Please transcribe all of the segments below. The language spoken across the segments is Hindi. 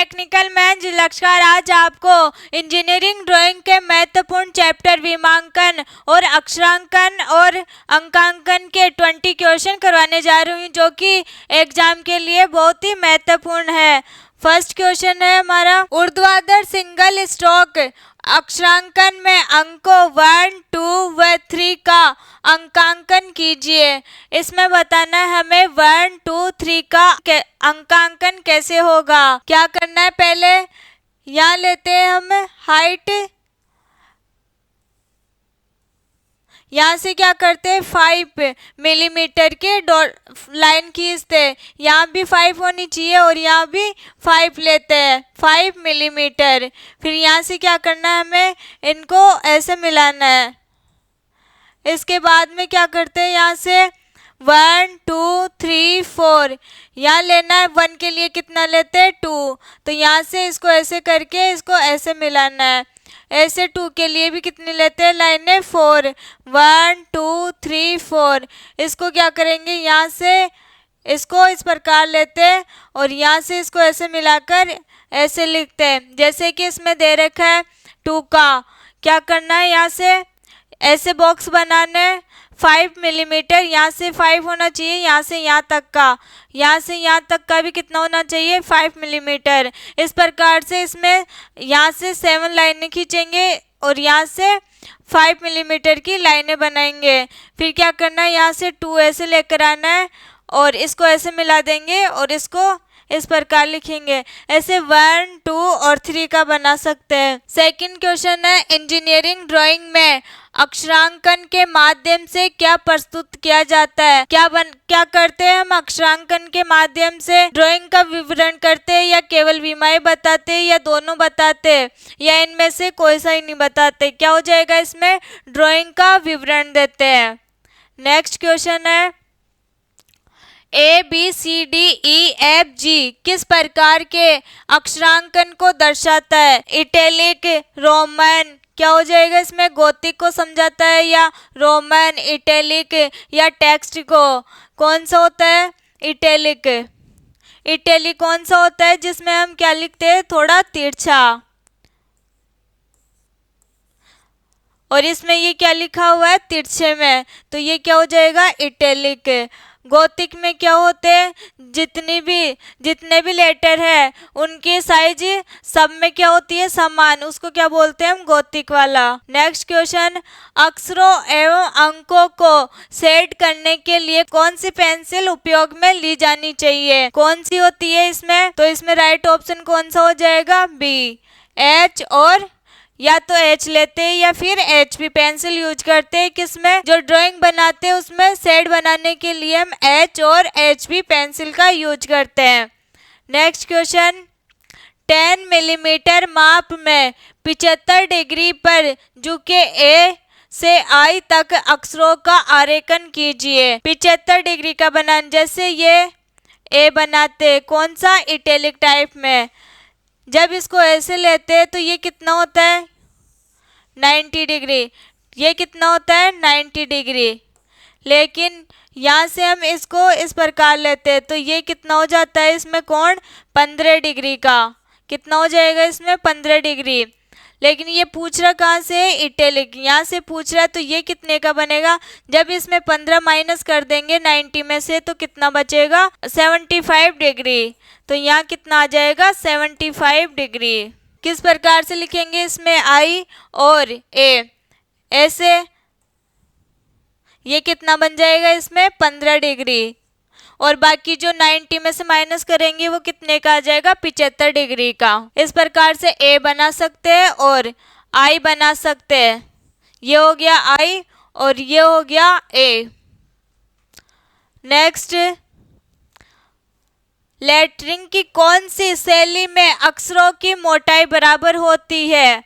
टेक्निकल मैं लक्ष्कार आज आपको इंजीनियरिंग ड्राइंग के महत्वपूर्ण चैप्टर विमांकन और अक्षरांकन और अंकांकन के 20 क्वेश्चन करवाने जा रही हूँ, जो कि एग्जाम के लिए बहुत ही महत्वपूर्ण है। फर्स्ट क्वेश्चन है हमारा, ऊर्ध्वाधर सिंगल स्ट्रोक अक्षरांकन में अंकों 1, 2 व 3 का अंकांकन कीजिए। इसमें बताना है हमें 1, 2, 3 का अंकांकन कैसे होगा। क्या करना है, पहले यहाँ लेते हैं हम हाइट, यहाँ से क्या करते हैं 5 मिलीमीटर के लाइन खींचते हैं। यहाँ भी 5 होनी चाहिए और यहाँ भी 5 लेते हैं, 5 मिलीमीटर। फिर यहाँ से क्या करना है, हमें इनको ऐसे मिलाना है। इसके बाद में क्या करते हैं, यहाँ से 1, 2, 3, 4 यहाँ लेना है। 1 के लिए कितना लेते हैं 2, तो यहाँ से इसको ऐसे करके इसको ऐसे मिलाना है। ऐसे 2 के लिए भी कितने लेते हैं लाइनें 4, 1, 2, 3, 4। इसको क्या करेंगे, यहाँ से इसको इस प्रकार लेते हैं और यहाँ से इसको ऐसे मिलाकर ऐसे लिखते हैं। जैसे कि इसमें दे रखा है 2 का, क्या करना है, यहाँ से ऐसे बॉक्स बनाना है। 5 मिलीमीटर, यहाँ से 5 होना चाहिए, यहाँ से यहाँ तक का, यहाँ से यहाँ तक का भी कितना होना चाहिए 5 मिलीमीटर। इस प्रकार से इसमें यहाँ से 7 लाइनें खींचेंगे और यहाँ से 5 मिलीमीटर की लाइनें बनाएंगे। फिर क्या करना है, यहाँ से 2 ऐसे लेकर आना है और इसको ऐसे मिला देंगे और इसको इस प्रकार लिखेंगे। ऐसे 1, 2 और 3 का बना सकते हैं। सेकंड क्वेश्चन है, इंजीनियरिंग ड्राइंग में अक्षरांकन के माध्यम से क्या प्रस्तुत किया जाता है। क्या करते हैं हम, अक्षरांकन के माध्यम से ड्राइंग का विवरण करते हैं या केवल विमाएं बताते हैं या दोनों बताते हैं या इनमें से कोई सा ही नहीं बताते। क्या हो जाएगा, इसमें ड्राइंग का विवरण देते हैं। नेक्स्ट क्वेश्चन है, ABCDEFG किस प्रकार के अक्षरांकन को दर्शाता है। इटैलिक, रोमन, क्या हो जाएगा इसमें, गोथिक को समझाता है या रोमन, इटैलिक या टेक्स्ट को। कौन सा होता है, इटैलिक। इटैलिक कौन सा होता है, जिसमें हम क्या लिखते हैं, थोड़ा तिरछा। और इसमें ये क्या लिखा हुआ है, तिरछे में, तो ये क्या हो जाएगा, इटैलिक। गोथिक में क्या होते हैं, जितने भी लेटर है उनकी साइज सब में क्या होती है, समान, उसको क्या बोलते हैं हम, गोथिक वाला। नेक्स्ट क्वेश्चन, अक्षरों एवं अंकों को सेट करने के लिए कौन सी पेंसिल उपयोग में ली जानी चाहिए। कौन सी होती है इसमें, तो इसमें राइट ऑप्शन कौन सा हो जाएगा, बी। H और या तो H लेते हैं या फिर HB पेंसिल यूज करते हैं। किसमें, जो ड्राइंग बनाते हैं उसमें शेड बनाने के लिए हम H और HB पेंसिल का यूज करते हैं। नेक्स्ट क्वेश्चन, 10 मिलीमीटर माप में 75 डिग्री पर झुके A से I तक अक्षरों का आरेखन कीजिए। 75 डिग्री का बनाना, जैसे ये A बनाते, कौन सा, इटैलिक टाइप में। जब इसको ऐसे लेते हैं तो ये कितना होता है, 90 डिग्री। ये कितना होता है, 90 डिग्री। लेकिन यहाँ से हम इसको इस प्रकार लेते हैं तो ये कितना हो जाता है, इसमें कोण 15 डिग्री का। कितना हो जाएगा इसमें, 15 डिग्री। लेकिन ये पूछ रहा कहाँ से, इटैलिक, यहाँ से पूछ रहा है, तो ये कितने का बनेगा। जब इसमें 15 माइनस कर देंगे 90 में से तो कितना बचेगा, 75 डिग्री। तो यहाँ कितना आ जाएगा, 75 डिग्री। किस प्रकार से लिखेंगे, इसमें I और A ऐसे, ये कितना बन जाएगा इसमें, 15 डिग्री। और बाकी जो 90 में से माइनस करेंगे वो कितने का आ जाएगा, 75 डिग्री का। इस प्रकार से A बना सकते हैं और I बना सकते हैं। ये हो गया I और ये हो गया A। नेक्स्ट, लेटरिंग की कौन सी शैली में अक्षरों की मोटाई बराबर होती है।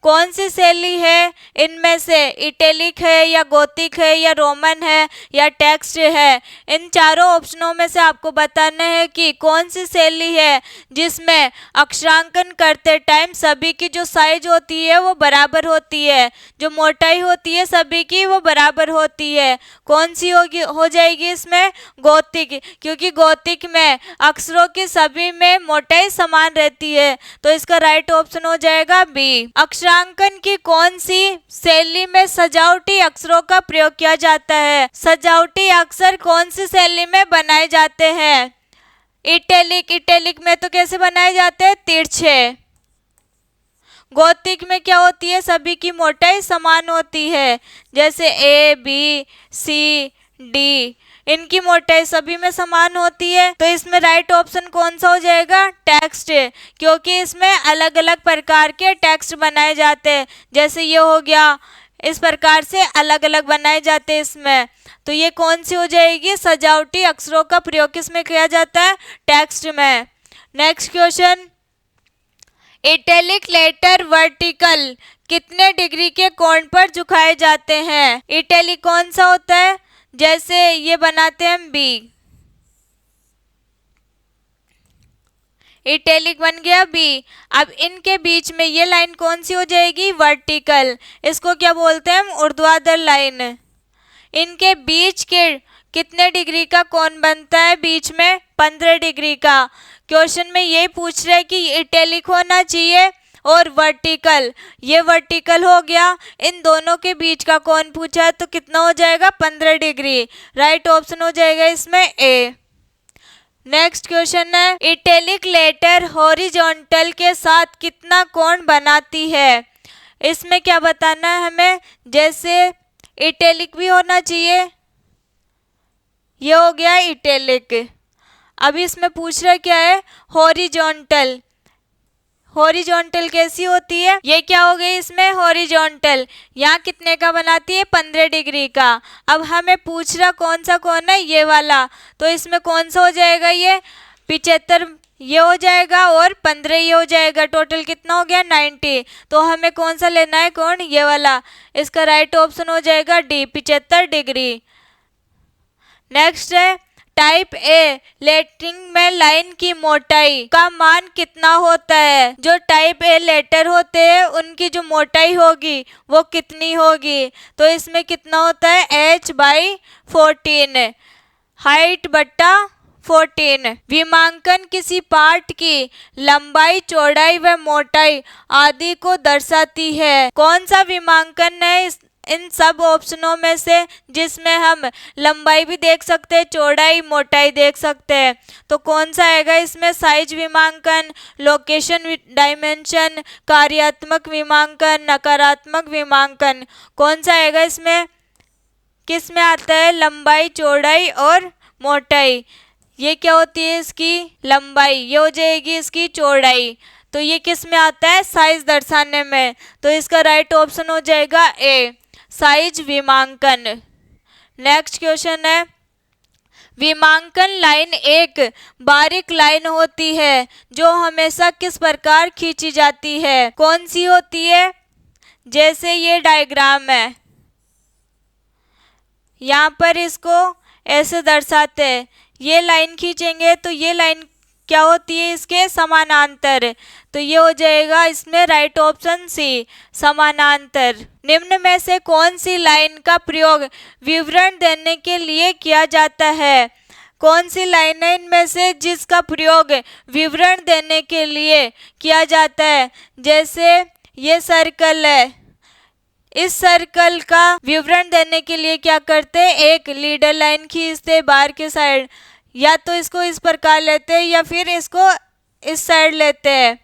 कौन सी शैली है इनमें से, इटैलिक है या गोथिक है या रोमन है या टेक्स्ट है। इन चारों ऑप्शनों में से आपको बताना है कि कौन सी शैली है जिसमें अक्षरांकन करते टाइम सभी की जो साइज होती है वो बराबर होती है, जो मोटाई होती है सभी की वो बराबर होती है। कौन सी होगी, हो जाएगी इसमें गोथिक, क्योंकि गोथिक में अक्षरों की सभी में मोटाई समान रहती है। तो इसका राइट ऑप्शन हो जाएगा बी। अक्षरांकन की कौन सी शैली में सजावटी अक्षरों का प्रयोग किया जाता है? सजावटी अक्षर कौन सी शैली में बनाए जाते हैं? इटैलिक, इटैलिक में तो कैसे बनाए जाते हैं? तिरछे। गोथिक में क्या होती है? सभी की मोटाई समान होती है, जैसे ए बी सी डी, इनकी मोटाई सभी में समान होती है। तो इसमें राइट ऑप्शन कौन सा हो जाएगा? टेक्स्ट, क्योंकि इसमें अलग अलग प्रकार के टेक्स्ट बनाए जाते हैं। जैसे ये हो गया, इस प्रकार से अलग अलग बनाए जाते हैं इसमें। तो ये कौन सी हो जाएगी? सजावटी अक्षरों का प्रयोग किसमें किया जाता है? टेक्स्ट में। Next question, italic letter vertical कितने डिग्री के कोण पर झुकाए जाते हैं? इटैलिक कौन सा होता है? जैसे ये बनाते हैं हम बी, इटैलिक बन गया बी। अब इनके बीच में ये लाइन कौन सी हो जाएगी? वर्टिकल। इसको क्या बोलते हैं हम? ऊर्ध्वाधर लाइन। इनके बीच के कितने डिग्री का कोण बनता है? बीच में 15 डिग्री का। क्वेश्चन में ये पूछ रहे हैं कि इटैलिक होना चाहिए और वर्टिकल, ये वर्टिकल हो गया। इन दोनों के बीच का कोण पूछा है तो कितना हो जाएगा? 15 डिग्री। राइट ऑप्शन हो जाएगा इसमें ए। नेक्स्ट क्वेश्चन है, इटैलिक लेटर हॉरिजॉन्टल के साथ कितना कोण बनाती है? इसमें क्या बताना है हमें? जैसे इटैलिक भी होना चाहिए, ये हो गया इटैलिक। अभी इसमें पूछ रहा क्या है? हॉरिजॉन्टल। हॉरिजॉन्टल कैसी होती है? ये क्या हो गई इसमें? हॉरिजॉन्टल। यहाँ कितने का बनाती है? 15 डिग्री का। अब हमें पूछ रहा कौन सा कोण है? ये वाला। तो इसमें कौन सा हो जाएगा? ये 75 ये हो जाएगा और 15 ये हो जाएगा। टोटल कितना हो गया? 90। तो हमें कौन सा लेना है कोण? ये वाला। इसका राइट ऑप्शन हो जाएगा डी, 75 डिग्री। नेक्स्ट है, टाइप ए लेटरिंग में लाइन की मोटाई का मान कितना होता है? जो टाइप ए लेटर होते हैं उनकी जो मोटाई होगी वो कितनी होगी? तो इसमें कितना होता है? h/14, हाइट बट्टा 14। विमांकन किसी पार्ट की लंबाई, चौड़ाई व मोटाई आदि को दर्शाती है। कौन सा विमांकन है इन सब ऑप्शनों में से जिसमें हम लंबाई भी देख सकते हैं, चौड़ाई, मोटाई देख सकते हैं? तो कौन सा आएगा इसमें? साइज विमांकन, लोकेशन डायमेंशन, कार्यात्मक विमांकन, नकारात्मक विमांकन, कौन सा आएगा इसमें? किस में आता है? लंबाई, चौड़ाई और मोटाई। ये क्या होती है इसकी? लंबाई। ये हो जाएगी इसकी चौड़ाई। तो ये किस में आता है? साइज दर्शाने में। तो इसका राइट ऑप्शन हो जाएगा ए, साइज विमांकन। नेक्स्ट क्वेश्चन है, विमांकन लाइन एक बारीक लाइन होती है जो हमेशा किस प्रकार खींची जाती है? कौन सी होती है? जैसे ये डायग्राम है, यहाँ पर इसको ऐसे दर्शाते हैं। ये लाइन खींचेंगे तो ये लाइन क्या होती है? इसके समानांतर। तो ये हो जाएगा इसमें राइट ऑप्शन सी, समानांतर। निम्न में से कौन सी लाइन का प्रयोग विवरण देने के लिए किया जाता है? कौन सी लाइन है इनमें से जिसका प्रयोग विवरण देने के लिए किया जाता है? जैसे ये सर्कल है, इस सर्कल का विवरण देने के लिए क्या करते हैं? एक लीडर लाइन खींचते बाहर के साइड, या तो इसको इस प्रकार लेते हैं या फिर इसको इस साइड लेते हैं।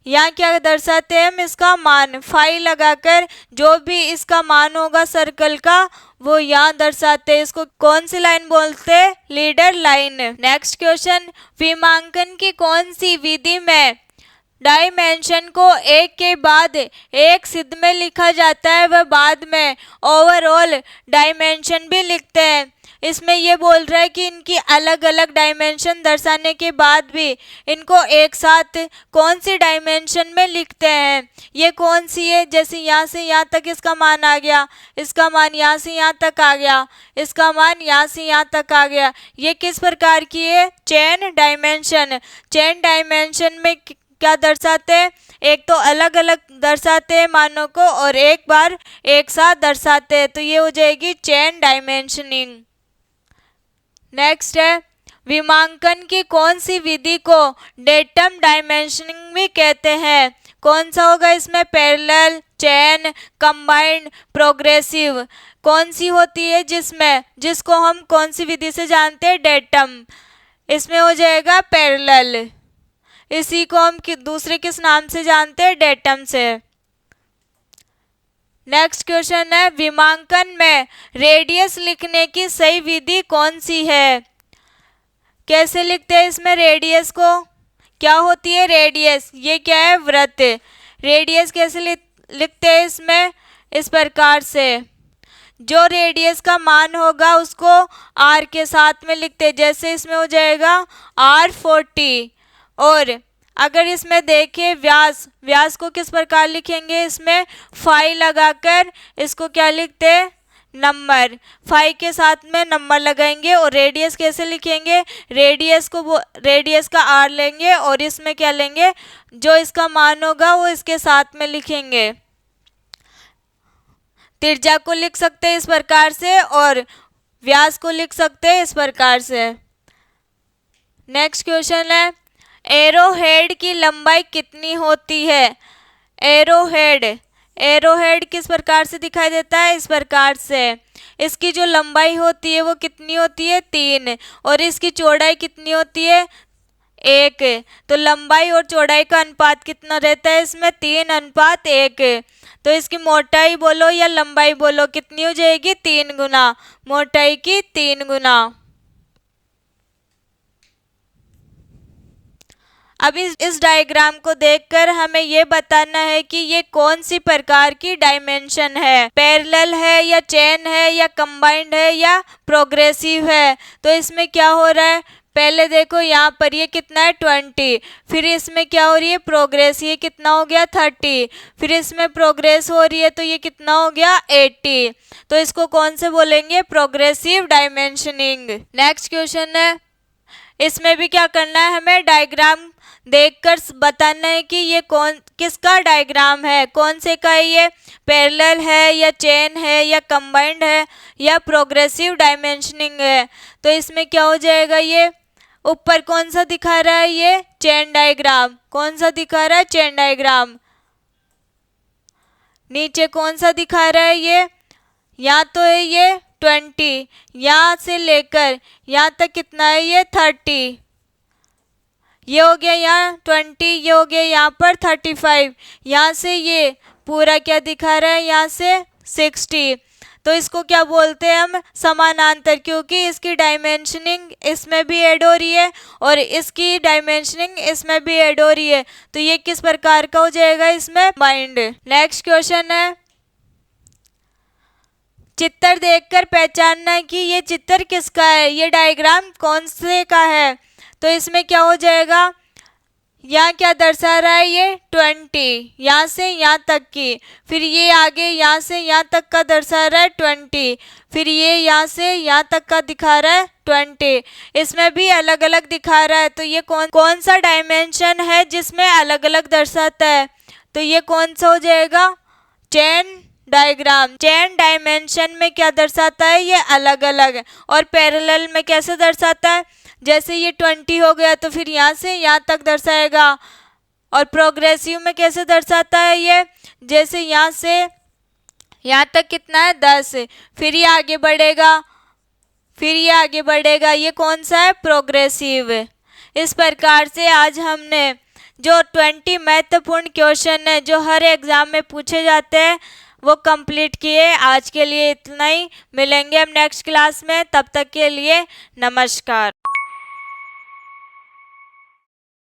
यहाँ क्या दर्शाते हैं हम? इसका मान फाई लगाकर जो भी इसका मान होगा सर्कल का वो यहाँ दर्शाते हैं। इसको कौन सी लाइन बोलते हैं? Leader line. नेक्स्ट क्वेश्चन, विमांकन की कौन सी विधि में डायमेंशन को एक के बाद एक सिद्ध में लिखा जाता है, वह बाद में ओवरऑल डायमेंशन भी लिखते हैं। इसमें ये बोल रहा है कि इनकी अलग अलग डायमेंशन दर्शाने के बाद भी इनको एक साथ कौन सी डायमेंशन में लिखते हैं। ये कौन सी है, जैसे यहाँ से यहाँ तक इसका मान आ गया, इसका मान यहाँ से यहाँ तक आ गया, इसका मान यहाँ से यहाँ तक आ गया। ये किस प्रकार की है, चेन डायमेंशन। चेन डायमेंशन में क्या दर्शाते हैं, एक तो अलग अलग दर्शाते हैं मानों को और एक बार एक साथ दर्शाते हैं, तो ये हो जाएगी चेन डायमेंशनिंग। नेक्स्ट है, विमांकन की कौन सी विधि को डेटम डायमेंशनिंग भी कहते हैं। कौन सा होगा इसमें, पैरेलल, चेन, कंबाइंड, प्रोग्रेसिव। कौन सी होती है जिसको हम कौन सी विधि से जानते हैं, डेटम। इसमें हो जाएगा पैरेलल। इसी को हम दूसरे किस नाम से जानते हैं, डेटम से। नेक्स्ट क्वेश्चन है, विमांकन में रेडियस लिखने की सही विधि कौन सी है। कैसे लिखते हैं इसमें रेडियस को, क्या होती है रेडियस, ये क्या है, वृत्त। रेडियस कैसे लिखते हैं इसमें, इस प्रकार से, जो रेडियस का मान होगा उसको r के साथ में लिखते हैं। जैसे इसमें हो जाएगा r40। और अगर इसमें देखें व्यास को किस प्रकार लिखेंगे, इसमें फाई लगाकर इसको क्या लिखते हैं, नंबर। फाई के साथ में नंबर लगाएंगे। और रेडियस कैसे लिखेंगे, रेडियस का r लेंगे और इसमें क्या लेंगे, जो इसका मान होगा वो इसके साथ में लिखेंगे। त्रिज्या को लिख सकते हैं इस प्रकार से और व्यास को लिख सकते हैं इस प्रकार से। नेक्स्ट क्वेश्चन है, एरोहेड की लंबाई कितनी होती है। एरोहेड किस प्रकार से दिखाई देता है, इस प्रकार से। इसकी जो लंबाई होती है वो कितनी होती है, 3। और इसकी चौड़ाई कितनी होती है, 1। तो लंबाई और चौड़ाई का अनुपात कितना रहता है इसमें, 3:1। तो इसकी मोटाई बोलो या लंबाई बोलो, कितनी हो जाएगी, 3 गुना, मोटाई की 3 गुना। अब इस डायग्राम को देखकर हमें ये बताना है कि ये कौन सी प्रकार की डायमेंशन है, पैरेलल है या चेन है या कंबाइंड है या प्रोग्रेसिव है। तो इसमें क्या हो रहा है, पहले देखो यहाँ पर ये कितना है, 20। फिर इसमें क्या हो रही है, प्रोग्रेस, ये कितना हो गया, 30। फिर इसमें प्रोग्रेस हो रही है तो ये कितना हो गया, 80। तो इसको कौन से बोलेंगे, प्रोग्रेसिव डायमेंशनिंग। नेक्स्ट क्वेश्चन है, इसमें भी क्या करना है, हमें डायग्राम देखकर बताना है कि ये किसका डायग्राम है, कौन से का है, ये पैरेलल है या चेन है या कंबाइंड है या प्रोग्रेसिव डायमेंशनिंग है। तो इसमें क्या हो जाएगा, ये ऊपर कौन सा दिखा रहा है, ये चेन डायग्राम। कौन सा दिखा रहा है, चेन डायग्राम। नीचे कौन सा दिखा रहा है, ये यहाँ तो है ये 20, यहाँ से लेकर यहाँ तक कितना है, ये 30। ये हो गया यहाँ 20, ये हो गया यहाँ पर 35। यहाँ से ये पूरा क्या दिखा रहा है, यहाँ से 60। तो इसको क्या बोलते हैं हम, समानांतर, क्योंकि इसकी डायमेंशनिंग इसमें भी ऐड हो रही है और इसकी डायमेंशनिंग इसमें भी ऐड हो रही है। तो ये किस प्रकार का हो जाएगा, इसमें बाइंड। नेक्स्ट क्वेश्चन है, चित्र देखकर पहचानना है कि ये चित्र किसका है, ये डायग्राम कौन से का है। तो इसमें क्या हो जाएगा, यहाँ क्या दर्शा रहा है, ये 20, यहाँ से यहाँ तक की। फिर ये आगे यहाँ से यहाँ तक का दर्शा रहा है 20। फिर ये यहाँ से यहाँ तक का दिखा रहा है 20। इसमें भी अलग अलग दिखा रहा है। तो ये कौन सा डायमेंशन है जिसमें अलग अलग दर्शाता है। तो ये कौन सा हो जाएगा, चेन डायग्राम। चेन डायमेंशन में क्या दर्शाता है, ये अलग अलग है। और पैरेलल में कैसे दर्शाता है, जैसे ये 20 हो गया तो फिर यहाँ से यहाँ तक दर्शाएगा। और प्रोग्रेसिव में कैसे दर्शाता है, ये जैसे यहाँ से यहाँ तक कितना है, 10। फिर ये आगे बढ़ेगा, फिर ये आगे बढ़ेगा। ये कौन सा है, प्रोग्रेसिव। इस प्रकार से आज हमने जो 20 महत्वपूर्ण क्वेश्चन है जो हर एग्जाम में पूछे जाते हैं वो कंप्लीट किए। आज के लिए इतना ही, मिलेंगे हम नेक्स्ट क्लास में, तब तक के लिए नमस्कार।